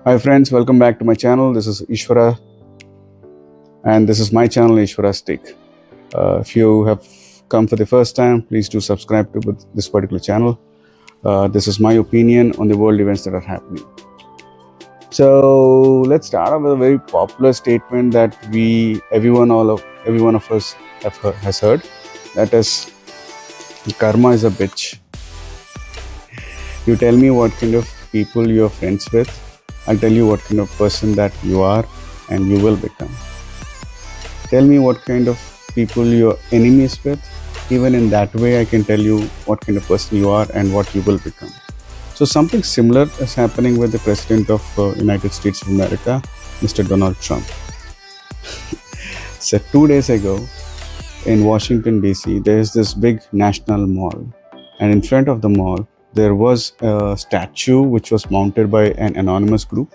Hi friends, welcome back to my channel. This is Ishwara and this is my channel Ishwara's Take. If you have come for the first time, please do subscribe to this particular channel. This is my opinion on the world events that are happening. So let's start off with a very popular statement that every one of us has heard. That is, karma is a bitch. You tell me what kind of people you are friends with, I'll tell you what kind of person that you are and you will become. Tell me what kind of people you're enemies with. Even in that way, I can tell you what kind of person you are and what you will become. So something similar is happening with the President of United States of America, Mr. Donald Trump. So 2 days ago in Washington, D.C., there is this big national mall. And in front of the mall, there was a statue which was mounted by an anonymous group.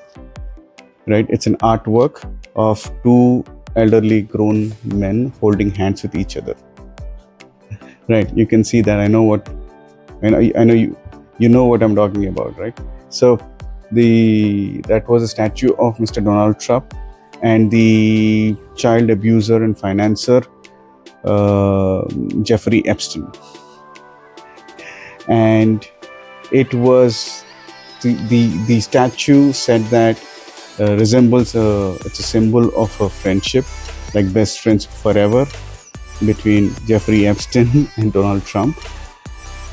Right? It's an artwork of two elderly grown men holding hands with each other. Right? You can see that. I know you know what I'm talking about, right? So that was a statue of Mr. Donald Trump and the child abuser and financer Jeffrey Epstein. And it was the statue said that resembles it's a symbol of a friendship, like best friends forever, between Jeffrey Epstein and Donald Trump.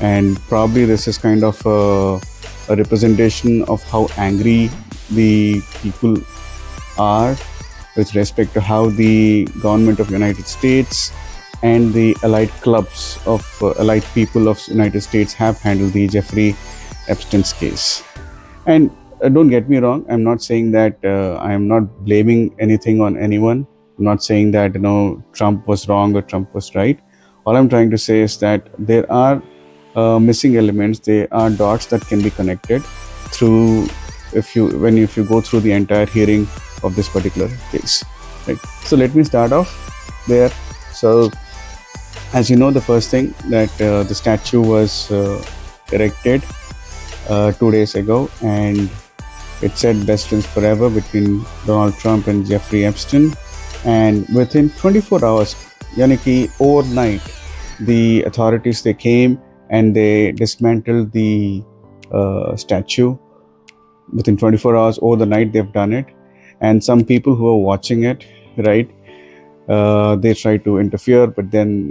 And probably this is kind of a representation of how angry the people are with respect to how the government of United States and the allied clubs of allied people of United States have handled the Jeffrey Epstein's case. And don't get me wrong, I'm not saying that I am not blaming anything on anyone. I'm not saying that Trump was wrong or Trump was right. All I'm trying to say is that there are missing elements. There are dots that can be connected through if you go through the entire hearing of this particular case. Right. So let me start off there. So as you know, the first thing that the statue was erected 2 days ago, and it said best friends forever between Donald Trump and Jeffrey Epstein. And within 24 hours, yani ki overnight, the authorities, they came and they dismantled the statue. Within 24 hours, over the night, they've done it. And some people who are watching it, right, they tried to interfere, but then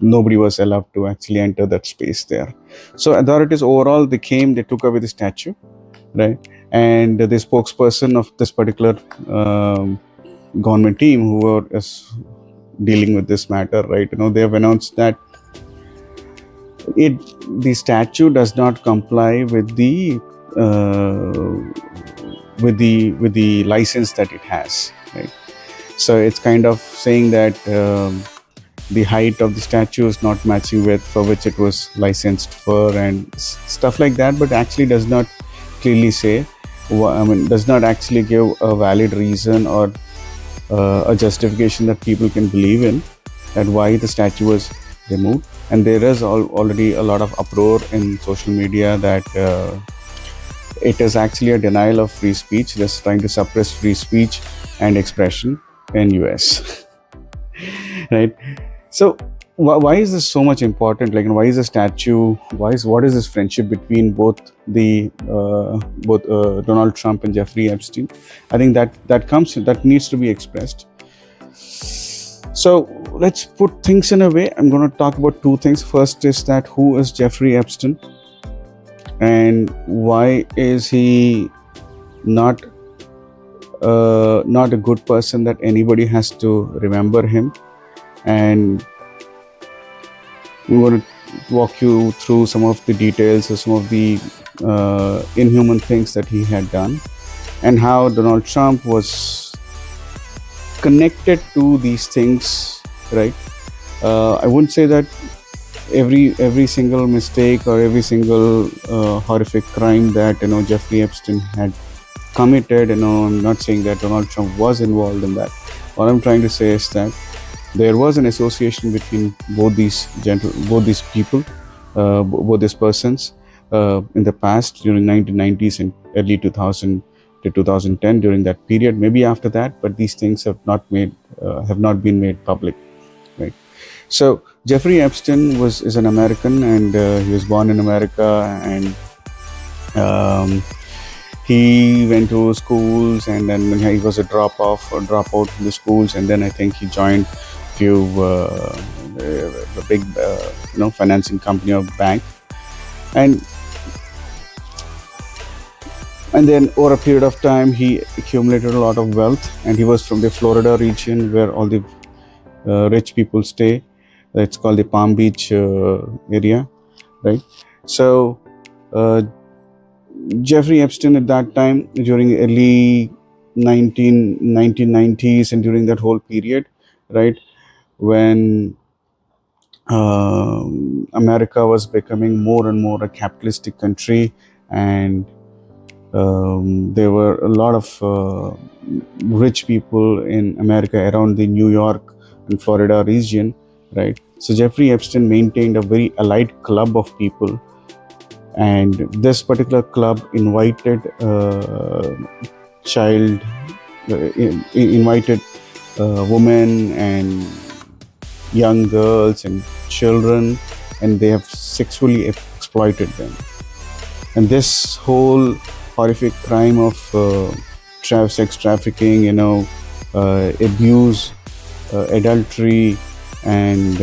nobody was allowed to actually enter that space there. So authorities overall, they came, they took away the statue, right? And the spokesperson of this particular government team who is dealing with this matter, right, they have announced that the statue does not comply with the license that it has, right? So it's kind of saying that the height of the statue is not matching with for which it was licensed for and stuff like that, but actually does not clearly say, does not actually give a valid reason or a justification that people can believe in that why the statue was removed. And there is already a lot of uproar in social media that it is actually a denial of free speech, just trying to suppress free speech and expression in US. Right? So why is this so much important? Like, why is the statue? What is this friendship between both Donald Trump and Jeffrey Epstein? I think that needs to be expressed. So let's put things in a way. I'm going to talk about two things. First is that who is Jeffrey Epstein, and why is he not a good person that anybody has to remember him. And I'm going to walk you through some of the details of some of the inhuman things that he had done, and how Donald Trump was connected to these things, right? I wouldn't say that every single mistake or every single horrific crime that Jeffrey Epstein had committed, I'm not saying that Donald Trump was involved in that. What I'm trying to say is that there was an association between both these people, both these persons in the past during 1990s and early 2000 to 2010, during that period, maybe after that, but these things have not been made public, right? So Jeffrey Epstein is an American, and he was born in America, and um, he went to schools, and then he was a dropout from the schools, and then I think he joined few the big financing company or bank, and then over a period of time he accumulated a lot of wealth, and he was from the Florida region where all the rich people stay. It's called the Palm Beach area, right? So Jeffrey Epstein at that time, during early 1990s, and during that whole period, right, when America was becoming more and more a capitalistic country, and there were a lot of rich people in America around the New York and Florida region, right? So Jeffrey Epstein maintained a very elite club of people, and this particular club invited child, invited women and young girls and children, and they have sexually exploited them. And this whole horrific crime of sex trafficking, abuse, adultery, and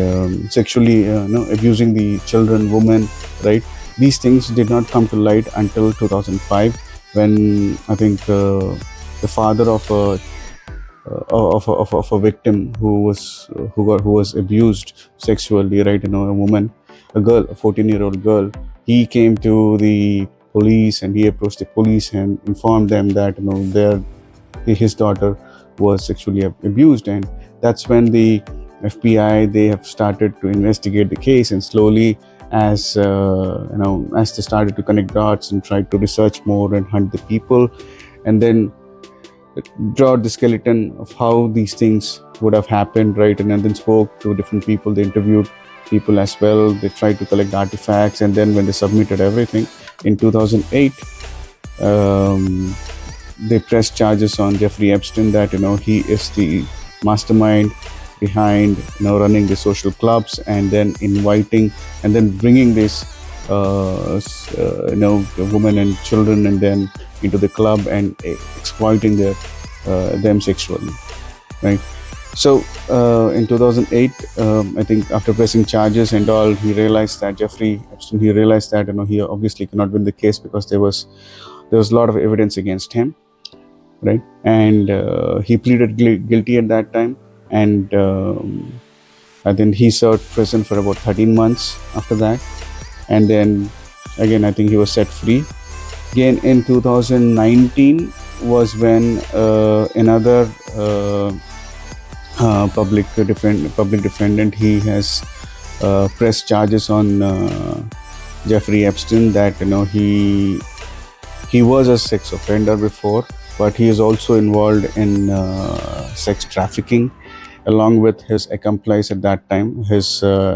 sexually abusing the children, women, right? These things did not come to light until 2005, when I think the father of a victim who was abused sexually, right? A woman, a girl, a 14-year-old girl. He came to the police, and he approached the police and informed them that his daughter was sexually abused, and that's when the FBI, they have started to investigate the case, and slowly, as they started to connect dots and try to research more and hunt the people, and then draw the skeleton of how these things would have happened, right? And then spoke to different people. They interviewed people as well. They tried to collect artifacts, and then when they submitted everything in 2008, they pressed charges on Jeffrey Epstein that he is the mastermind behind running the social clubs, and then inviting and then bringing this women and children and then into the club and exploiting them sexually, right? So in 2008, I think after pressing charges and all, he realized that Jeffrey Epstein, he realized that he obviously cannot win the case, because there was a lot of evidence against him, right? And he pleaded guilty at that time, and then he served prison for about 13 months after that, and then again I think he was set free. Again in 2019 was when another public defendant, he has pressed charges on Jeffrey Epstein that he was a sex offender before, but he is also involved in sex trafficking, along with his accomplice at that time. I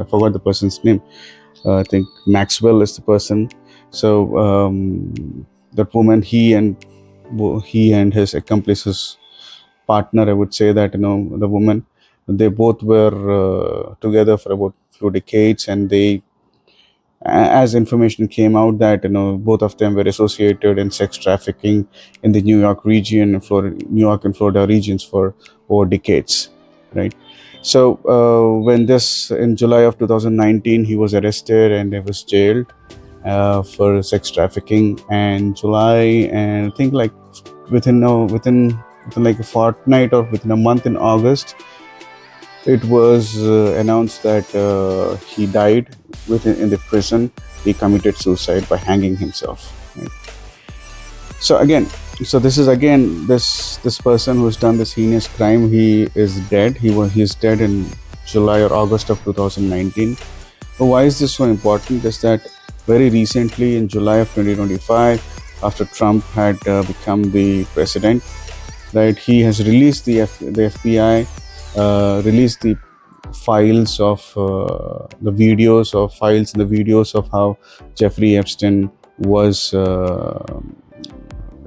forgot the person's name. I think Maxwell is the person. So that woman, he and his accomplice's partner, I would say that the woman, they both were together for about few decades, and as information came out that both of them were associated in sex trafficking in the New York region, New York and Florida regions for over decades, right? So when this in July of 2019, he was arrested and he was jailed for sex trafficking. And July, and I think like within like a fortnight or within a month, in August, it was announced that he died in the prison. He committed suicide by hanging himself, right? So this is again this person who has done this heinous crime. He is dead. He is dead in July or August of 2019. But why is this so important? Is that very recently in July of 2025, after Trump had become the president, right, he has released the FBI released the files of the videos of how Jeffrey Epstein was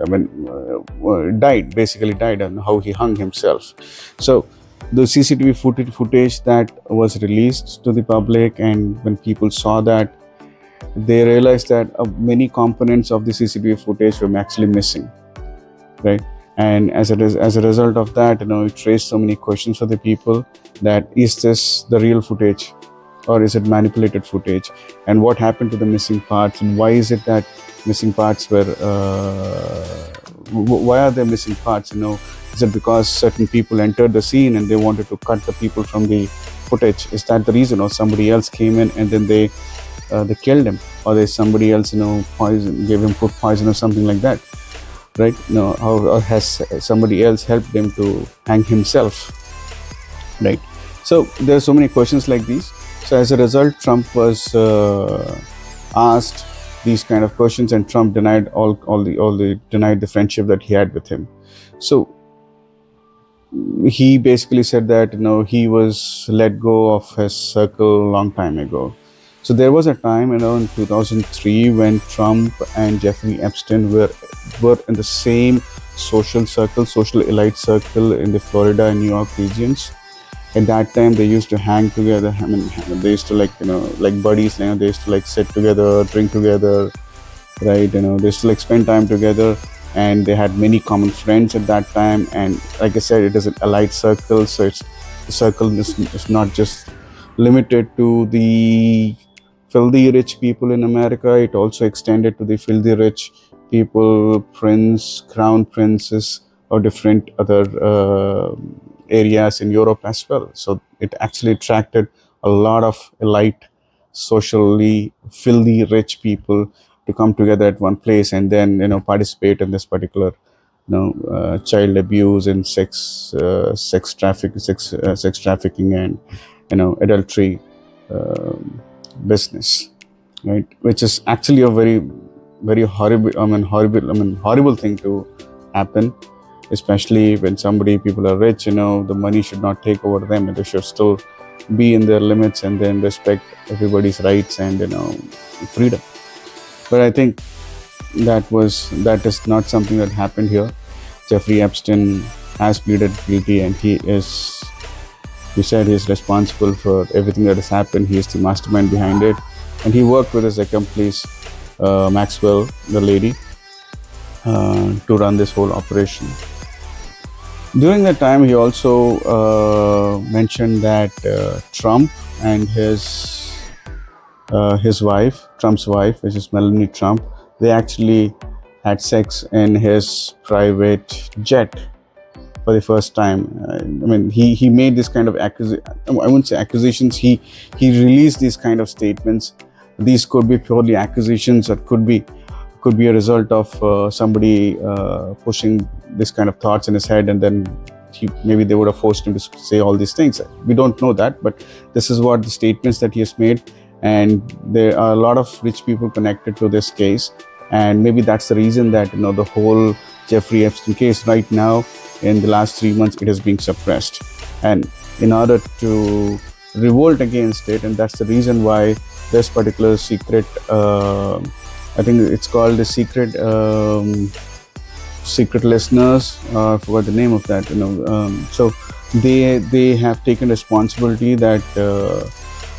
died, basically died, and how he hung himself. So the CCTV footage that was released to the public, and when people saw that, they realized that many components of the CCTV footage were actually missing, right? And as a result of that, it raised so many questions for the people, that is this the real footage, or is it manipulated footage, and what happened to the missing parts, and why is it that missing parts were why are there missing parts? Is it because certain people entered the scene and they wanted to cut the people from the footage? Is that the reason? Or somebody else came in and then they killed him, or there's somebody else gave him food poison or something like that, right? Or has somebody else helped him to hang himself, right? So there are so many questions like these. So as a result, Trump was asked these kind of questions, and Trump denied denied the friendship that he had with him. So he basically said that he was let go of his circle a long time ago. So there was a time in 2003 when Trump and Jeffrey Epstein were in the same social elite circle in the Florida and New York regions. At that time, they used to hang together. They used to like buddies. They used to sit together, drink together, right? They used to spend time together, and they had many common friends at that time. And like I said, it is an elite circle, so the circle is not just limited to the filthy rich people in America. It also extended to the filthy rich people, crown princes, or different other areas in Europe as well. So it actually attracted a lot of elite, socially filthy rich people to come together at one place, and then participate in this particular child abuse and sex trafficking and adultery business, right? Which is actually a very horrible thing to happen, especially when people are rich. The money should not take over them, and they should still be in their limits, and then respect everybody's rights and freedom. But I think that is not something that happened here. Jeffrey Epstein has pleaded guilty, and he said he is responsible for everything that has happened. He is the mastermind behind it, and he worked with his accomplice Maxwell, the lady, to run this whole operation. During that time, he also mentioned that Trump and his wife, Trump's wife, which is Melania Trump, they actually had sex in his private jet for the first time. He made this kind of I wouldn't say accusations. He released these kind of statements. These could be purely accusations, or could be a result of somebody pushing this kind of thoughts in his head, and then maybe they would have forced him to say all these things. We don't know that, but this is what the statements that he has made. And there are a lot of rich people connected to this case, and maybe that's the reason that the whole Jeffrey Epstein case right now, in the last 3 months, it is being suppressed. And in order to revolt against it, and that's the reason why this particular secret, I think it's called the secret listeners. I forgot the name of that. So they have taken responsibility that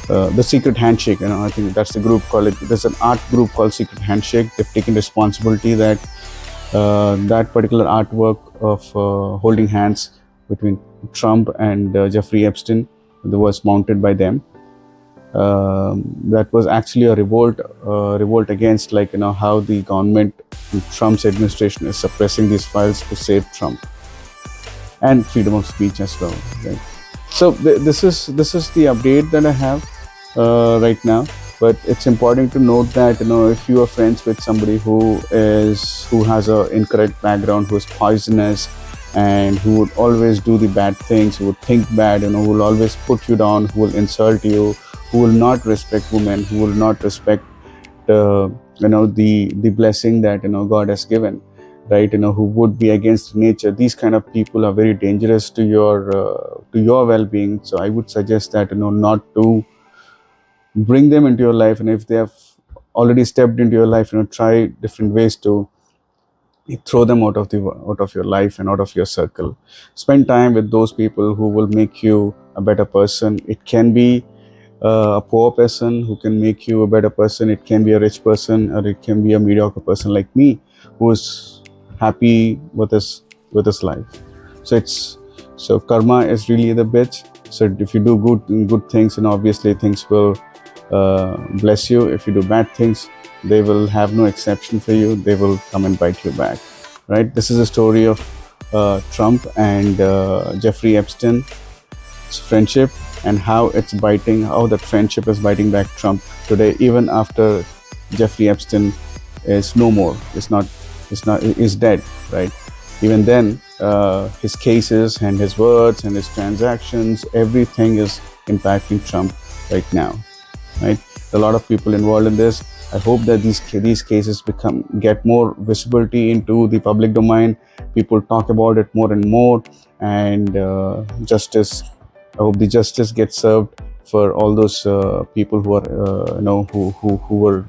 the Secret Handshake. I think that's the group called it. There's an art group called Secret Handshake. They've taken responsibility that that particular artwork of holding hands between Trump and Jeffrey Epstein that was mounted by them. That was actually a revolt against how the government, Trump's administration, is suppressing these files to save Trump and freedom of speech as well, right? So this is the update that I have right now. But it's important to note that if you are friends with somebody who has an incorrect background, who is poisonous, and who would always do the bad things, who would think bad, who will always put you down, who will insult you, who will not respect women, who will not respect the blessing that God has given, right? Who would be against nature. These kind of people are very dangerous to your well-being. So I would suggest that not to bring them into your life, and if they have already stepped into your life, try different ways to you throw them out of your life and out of your circle. Spend time with those people who will make you a better person. It can be a poor person who can make you a better person. It can be a rich person, or it can be a mediocre person like me, who is happy with his life. So it's so karma is really the bitch. So if you do good things, and obviously things will bless you. If you do bad things, they will have no exception for you. They will come and bite you back. Right? This is a story of Trump and Jeffrey Epstein friendship, and how how that friendship is biting back Trump today, even after Jeffrey Epstein is no more, is dead, right? Even then, his cases and his words and his transactions, everything is impacting Trump right now, right? A lot of people involved in this. I hope that these cases get more visibility into the public domain. People talk about it more and more, and justice. I hope the justice gets served for all those people who are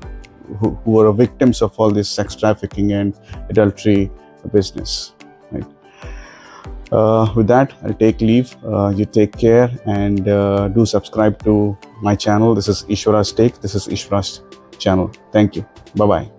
who were victims of all this sex trafficking and adultery business. Right. With that, I'll take leave. You take care, and do subscribe to my channel. This is Ishwara's Take. This is Ishwara's channel. Thank you. Bye bye.